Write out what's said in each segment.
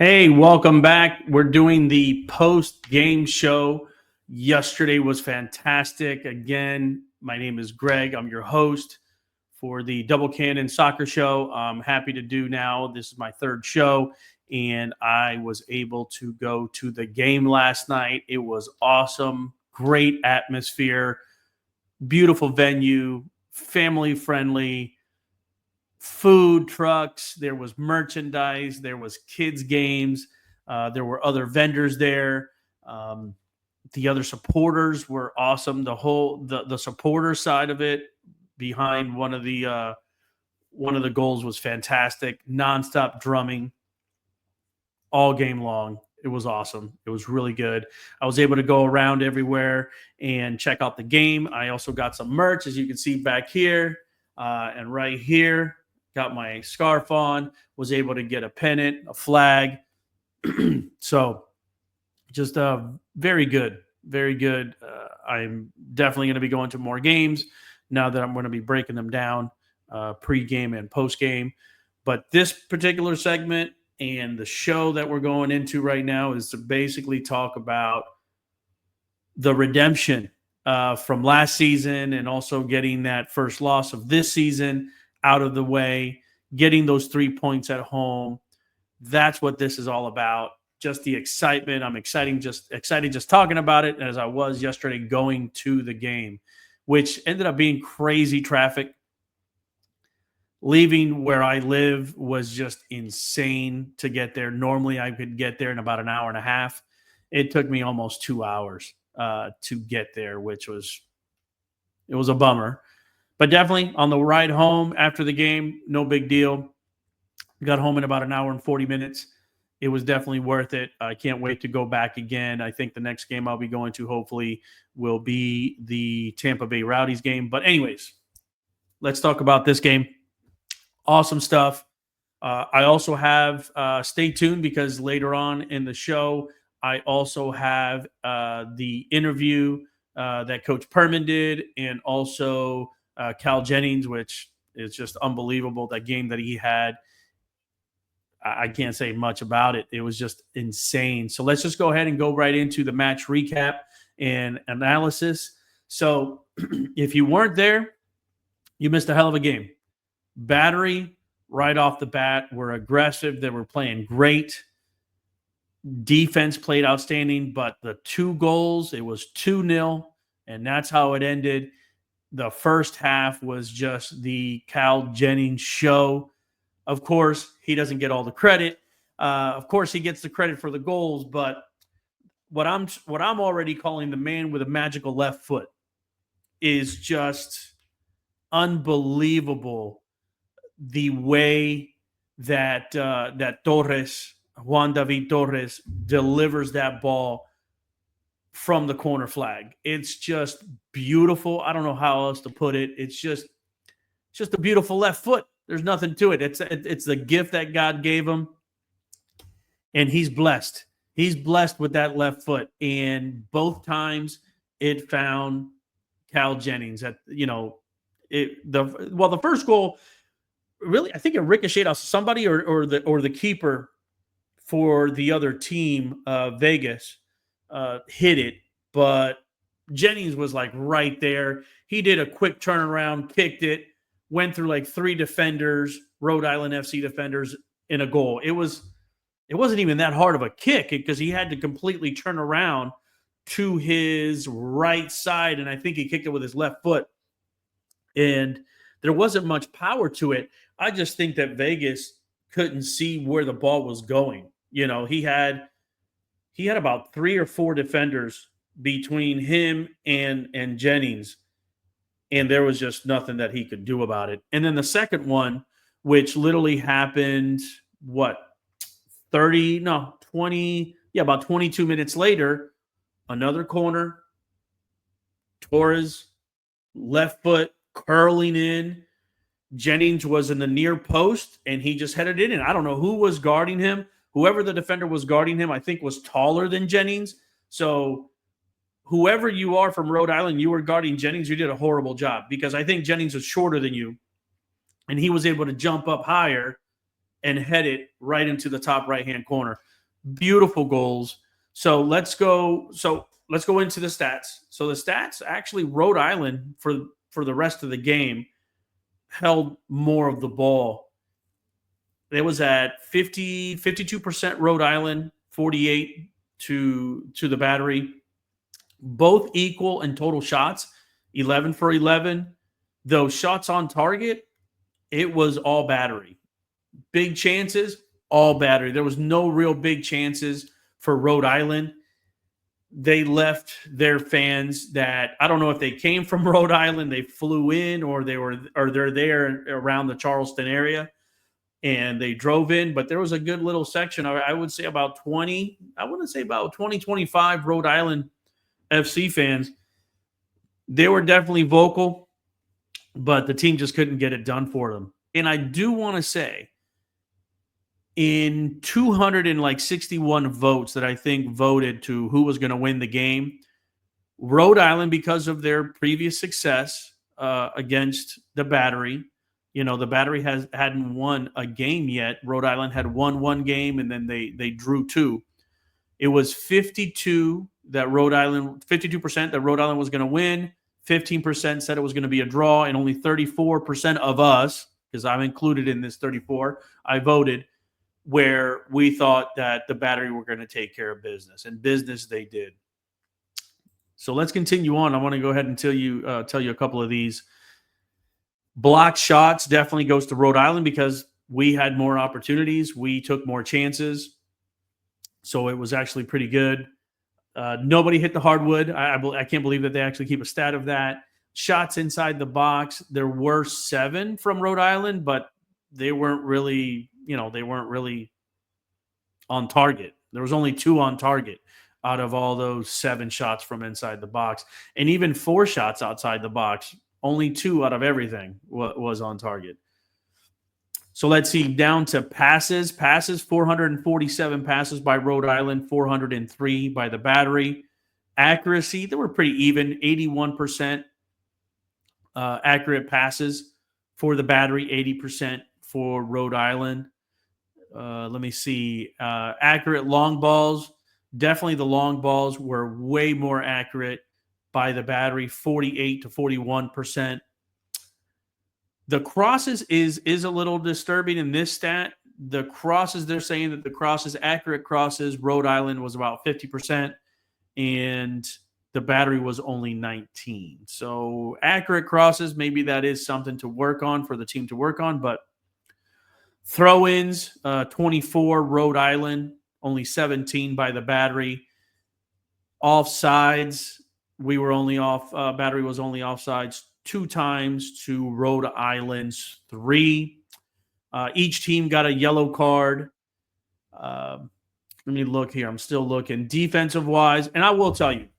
Hey, welcome back. We're doing the post-game show. Yesterday was fantastic. Again, my name is Greg. I'm your host for the Double Cannon Soccer Show. I'm happy to do now. This is my third show, and I was able to go to the game last night. It was awesome. Great atmosphere. Beautiful venue. Family-friendly. Food trucks, there was merchandise, there was kids games, there were other vendors there. The other supporters were awesome. The supporter side of it behind one of the goals was fantastic. Nonstop drumming all game long. It was awesome. It was really good. I was able to go around everywhere and check out the game. I also got some merch, as you can see back here and right here. Got my scarf on, was able to get a pennant, a flag. So just very good, very good. I'm definitely going to be going to more games now that I'm going to be breaking them down pre-game and post-game. But this particular segment and the show that we're going into right now is to basically talk about the redemption from last season and also getting that first loss of this season out of the way, getting those 3 points at home. That's what this is all about. Just the excitement. I'm excited just talking about it as I was yesterday going to the game, which ended up being crazy traffic. Leaving where I live was just insane to get there. Normally I could get there in about an hour and a half. It took me almost 2 hours to get there, which was a bummer. But definitely on the ride home after the game, no big deal. Got home in about an hour and 40 minutes. It was definitely worth it. I can't wait to go back again. I think the next game I'll be going to hopefully will be the Tampa Bay Rowdies game. But anyways, let's talk about this game. Awesome stuff. I also have, stay tuned because later on in the show, I also have the interview that Coach Pirmann did and also Cal Jennings, which is just unbelievable. That game that he had, I can't say much about it. It was just insane. So let's just go ahead and go right into the match recap and analysis. So if you weren't there, you missed a hell of a game. Battery, right off the bat, were aggressive. They were playing great. Defense played outstanding, but the 2 goals, it was 2-0, and that's how it ended. The first half was just the Cal Jennings show. Of course, he doesn't get all the credit. Of course, he gets the credit for the goals, but what I'm already calling the man with a magical left foot is just unbelievable. The way that Juan David Torres delivers that ball from the corner flag. It's just beautiful. I don't know how else to put it. It's just a beautiful left foot. There's nothing to it. It's the gift that God gave him, and he's blessed. He's blessed with that left foot, and both times it found Cal Jennings. The first goal, really, I think it ricocheted off somebody or the keeper for the other team, Vegas. Hit it, but Jennings was like right there. He did a quick turnaround, kicked it, went through like 3 defenders, Rhode Island FC defenders, in a goal. It wasn't even that hard of a kick because he had to completely turn around to his right side, and I think he kicked it with his left foot. And there wasn't much power to it. I just think that Vegas couldn't see where the ball was going. He had about 3 or 4 defenders between him and Jennings, and there was just nothing that he could do about it. And then the second one, which literally happened, about 22 minutes later, another corner, Torres, left foot, curling in. Jennings was in the near post, and he just headed it in. I don't know who was guarding him. Whoever the defender was guarding him, I think, was taller than Jennings. So whoever you are from Rhode Island, you were guarding Jennings, you did a horrible job because I think Jennings was shorter than you, and he was able to jump up higher and head it right into the top right-hand corner. Beautiful goals. So let's go. Let's go into the stats. So the stats actually, Rhode Island for the rest of the game held more of the ball. It was at 52% Rhode Island, 48 to the Battery. Both equal in total shots, 11 for 11. Though shots on target, it was all Battery. Big chances, all Battery. There was no real big chances for Rhode Island. They left their fans that, I don't know if they came from Rhode Island, they flew in, or they're there around the Charleston area, and they drove in. But there was a good little section. I would say about 20. I wouldn't say about 20, 25 Rhode Island FC fans. They were definitely vocal, but the team just couldn't get it done for them. And I do want to say, in 261 votes that I think voted to who was going to win the game, Rhode Island, because of their previous success against the Battery, the Battery hadn't won a game yet. Rhode Island had won one game, and then they drew two. It was 52% that Rhode Island was going to win. 15% said it was going to be a draw, and only 34% of us, because I'm included in this 34, I voted where we thought that the Battery were going to take care of business, and business they did. So let's continue on. I want to go ahead and tell you a couple of these. Block shots definitely goes to Rhode Island because we had more opportunities. We took more chances. So it was actually pretty good. Nobody hit the hardwood. I can't believe that they actually keep a stat of that. Shots inside the box, there were 7 from Rhode Island, but they weren't really on target. There was only 2 on target out of all those 7 shots from inside the box. And even 4 shots outside the box, only 2 out of everything was on target. So let's see, down to passes. Passes, 447 passes by Rhode Island, 403 by the Battery. Accuracy, they were pretty even, 81% accurate passes for the Battery, 80% for Rhode Island. Let me see. Accurate long balls. Definitely the long balls were way more accurate by the Battery, 48 to 41%. The crosses is a little disturbing in this stat. The crosses, they're saying that the crosses, accurate crosses, Rhode Island was about 50%, and the Battery was only 19. So accurate crosses, maybe that is something to work on for the team to work on, but throw-ins, 24 Rhode Island, only 17 by the Battery. Offsides, Battery was only offsides 2 times to Rhode Island's 3. Each team got a yellow card. Let me look here. I'm still looking. Defensive-wise, and I will tell you,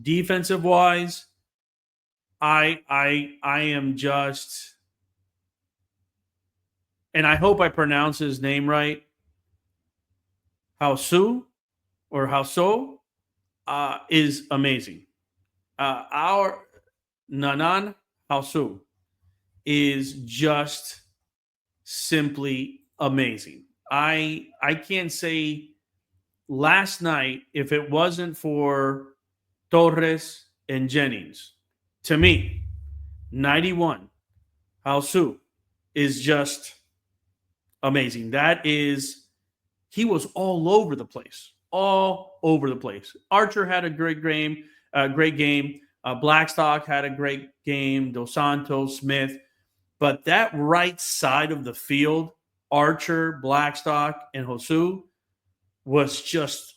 defensive-wise, I am just, and I hope I pronounce his name right, Hausu is amazing. Our Nanan Hausu is just simply amazing. I can't say last night, if it wasn't for Torres and Jennings, to me, 91 Hausu is just amazing. He was all over the place. Archer had a great game. Blackstock had a great game. Dos Santos, Smith. But that right side of the field, Archer, Blackstock, and Hosu, was just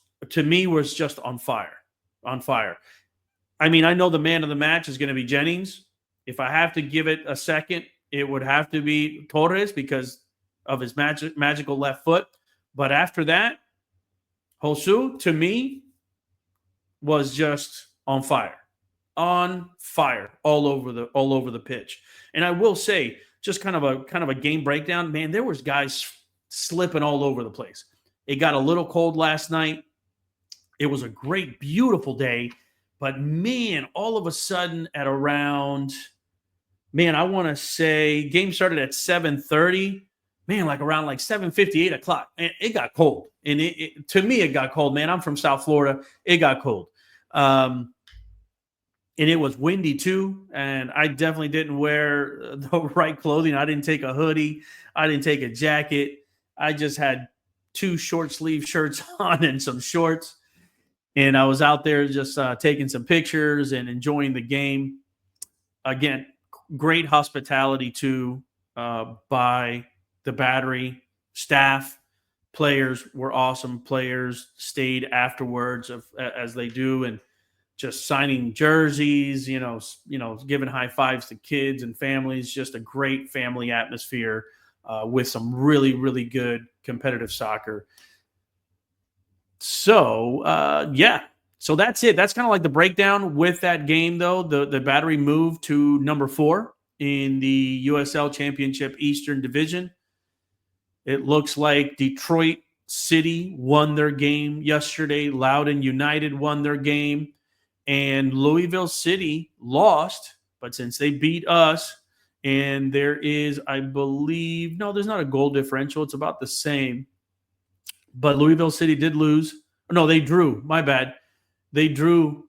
on fire. I mean, I know the man of the match is going to be Jennings. If I have to give it a second, it would have to be Torres because of his magical left foot. But after that, Hosu, to me, was just on fire all over the pitch. And I will say, just kind of a game breakdown, man, there was guys slipping all over the place. It got a little cold last night. It was a great, beautiful day. But, man, all of a sudden at around, I want to say game started at 7:30. Man, around 7:50, 8 o'clock. And it got cold. And to me, it got cold, man. I'm from South Florida. It got cold. And it was windy too. And I definitely didn't wear the right clothing. I didn't take a hoodie. I didn't take a jacket. I just had 2 short sleeve shirts on and some shorts. And I was out there just taking some pictures and enjoying the game. Again, great hospitality too by the Battery staff. Players were awesome. Players stayed afterwards as they do, and just signing jerseys, giving high fives to kids and families. Just a great family atmosphere with some really, really good competitive soccer. So, So that's it. That's kind of like the breakdown with that game, though. The Battery moved to number 4 in the USL Championship Eastern Division. It looks like Detroit City won their game yesterday. Loudoun United won their game. And Louisville City lost. But since they beat us, and there is, I believe, no, there's not a goal differential. It's about the same. But Louisville City did lose. No, they drew. My bad. They drew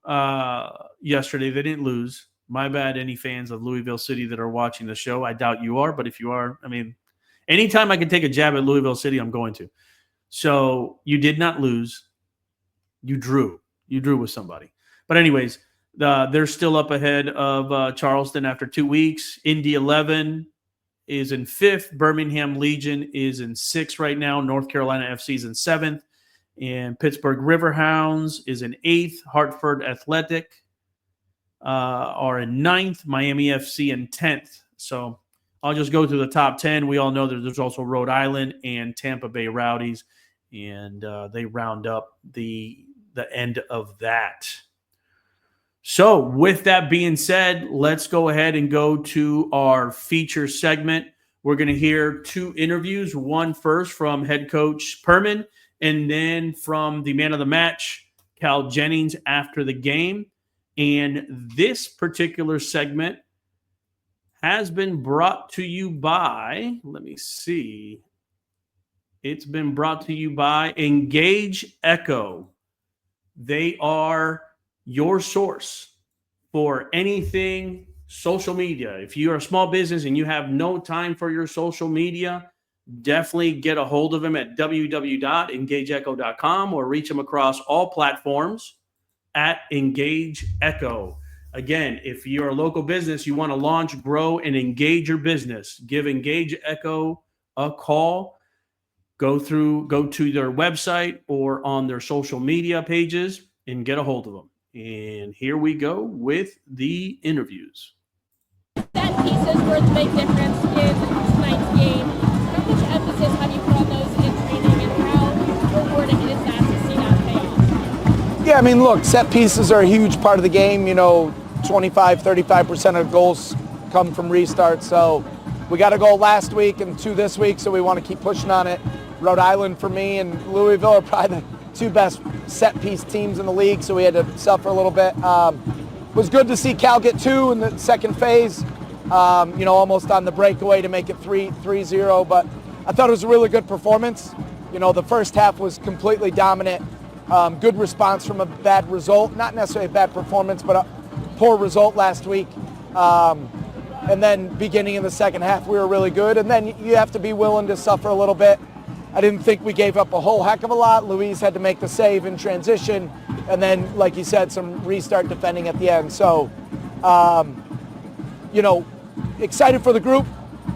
yesterday. They didn't lose. My bad, any fans of Louisville City that are watching the show. I doubt you are, but if you are, anytime I can take a jab at Louisville City, I'm going to. So you did not lose. You drew. You drew with somebody. But anyways, they're still up ahead of Charleston after 2 weeks. Indy 11 is in 5th. Birmingham Legion is in 6th right now. North Carolina FC is in 7th. And Pittsburgh Riverhounds is in 8th. Hartford Athletic are in 9th. Miami FC in 10th. So I'll just go through the top 10. We all know that there's also Rhode Island and Tampa Bay Rowdies. And they round up the end of that. So with that being said, let's go ahead and go to our feature segment. We're going to hear 2 interviews. One first from head coach Pirmann, and then from the man of the match, Cal Jennings, after the game. And this particular segment has been brought to you by, let me see. It's been brought to you by Engage Echo. They are your source for anything social media. If you are a small business and you have no time for your social media, definitely get a hold of them at www.engageecho.com or reach them across all platforms at Engage Echo. Again, if you're a local business, you want to launch, grow, and engage your business, give Engage Echo a call. Go to their website or on their social media pages and get a hold of them. And here we go with the interviews. Set pieces were the big difference in tonight's game. How much emphasis have you put on those in training, and how rewarding is that to see that pay off? Yeah, look, set pieces are a huge part of the game. 25-35% of goals come from restarts. So we got a goal last week and 2 this week, so we want to keep pushing on it. Rhode Island for me and Louisville are probably the 2 best set-piece teams in the league, so we had to suffer a little bit. It was good to see Cal get 2 in the second phase, almost on the breakaway to make it 3-0, but I thought it was a really good performance. The first half was completely dominant. Good response from a bad result, not necessarily a bad performance, but a poor result last week. And then beginning in the second half, we were really good, and then you have to be willing to suffer a little bit. I didn't think we gave up a whole heck of a lot. Luis had to make the save in transition, and then, like you said, some restart defending at the end. So, excited for the group.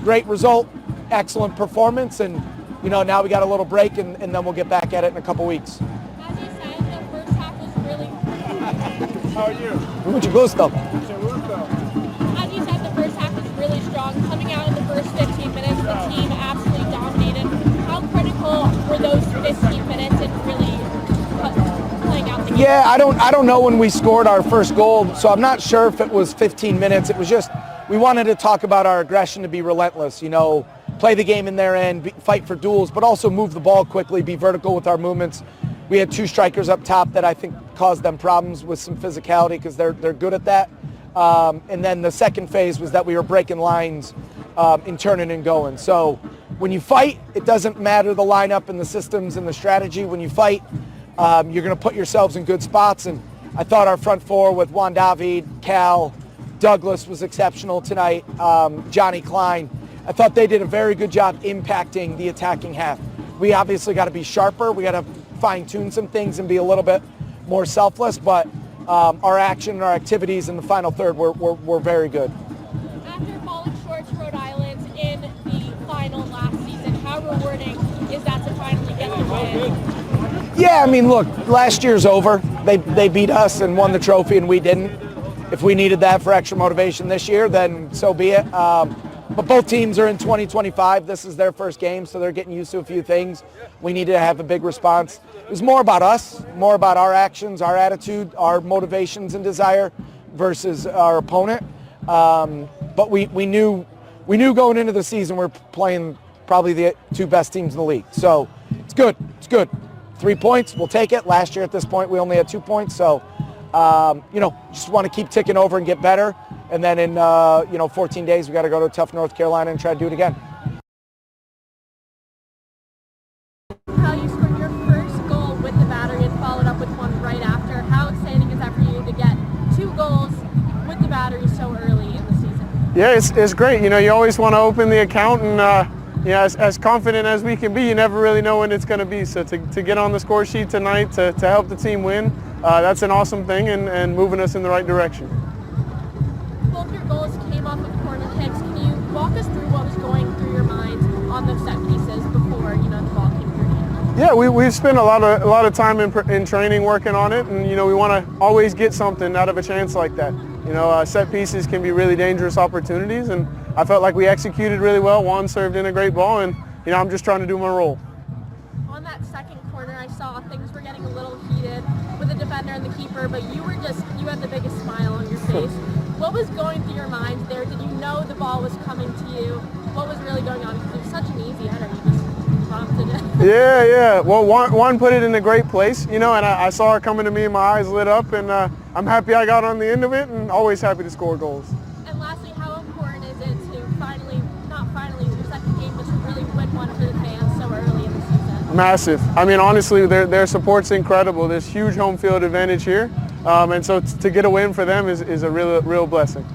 Great result, excellent performance, and, now we got a little break, and then we'll get back at it in a couple weeks. As you said, the first half was really... How are you? Mucho gusto. As you said, the first half was really strong. Coming out in the first 15 minutes, the team absolutely dominated. How critical were those 15 minutes in really playing out the game? Yeah, I don't know when we scored our first goal, so I'm not sure if it was 15 minutes. It was just, we wanted to talk about our aggression, to be relentless, play the game in their end, fight for duels, but also move the ball quickly, be vertical with our movements. We had 2 strikers up top that I think caused them problems with some physicality because they're good at that. And then the second phase was that we were breaking lines and turning and going. So, when you fight, it doesn't matter the lineup and the systems and the strategy. When you fight, you're going to put yourselves in good spots. And I thought our front four with Juan David, Cal, Douglas was exceptional tonight, Johnny Klein. I thought they did a very good job impacting the attacking half. We obviously got to be sharper. We got to fine-tune some things and be a little bit more selfless, but our action and our activities in the final third were very good. After falling short to Rhode Island in the final last season, how rewarding is that to finally get the win? Yeah, I mean, look, last year's over. They beat us and won the trophy, and we didn't. If we needed that for extra motivation this year, then so be it. But both teams are in 2025. This is their first game, so they're getting used to a few things. We needed to have a big response. It was more about us, more about our actions, our attitude, our motivations and desire versus our opponent. But we knew going into the season we're playing probably the two best teams in the league. So it's good. It's good. 3 points, we'll take it. Last year at this point we only had 2 points. So just want to keep ticking over and get better. And then in 14 days we got to go to tough North Carolina and try to do it again. How you scored your first goal with the Battery and followed up with one right after. How exciting is that for you to get 2 goals with the Battery so early in the season? Yeah, it's great. You always want to open the account, and as confident as we can be, you never really know when it's going to be. So to get on the score sheet tonight to help the team win, that's an awesome thing and moving us in the right direction. Both your goals came off of corner kicks. Can you walk us through what was going through your mind on those set pieces before the ball came through you? Yeah, we've spent a lot of time in training working on it, and we want to always get something out of a chance like that. Set pieces can be really dangerous opportunities, and I felt like we executed really well. Juan served in a great ball, and I'm just trying to do my role. On that second corner, I saw things were getting a little heated with the defender and the keeper, but you had the biggest smile on your face. What was going through your mind there? Did you know the ball was coming to you? What was really going on? Because it was such an easy header. You just prompted it. Yeah. Well, Juan put it in a great place, and I saw it coming to me and my eyes lit up, and I'm happy I got on the end of it and always happy to score goals. And lastly, how important is it to your second game, just really win one for the fans so early in the season? Massive. I mean, honestly, their support's incredible. There's huge home field advantage here. And so to get a win for them is a real blessing.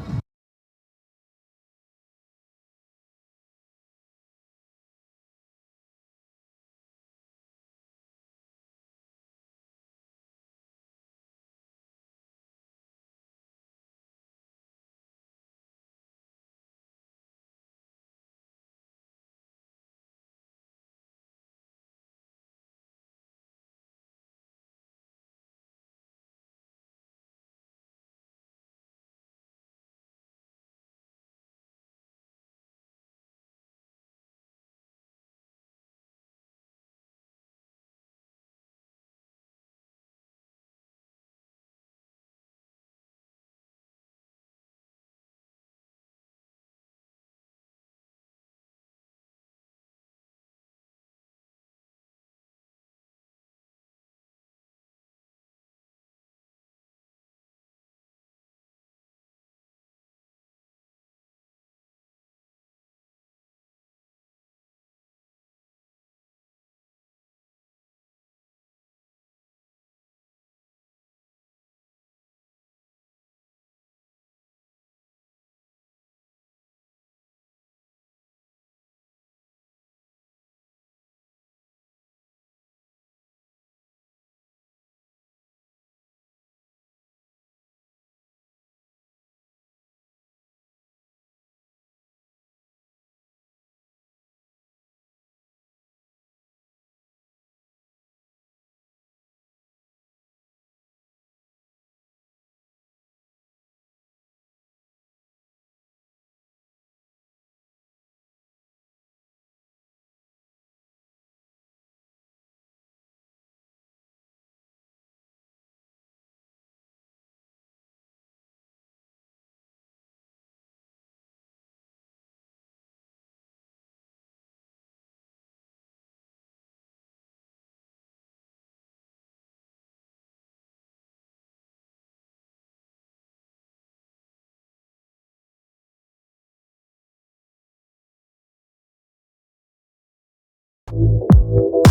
you.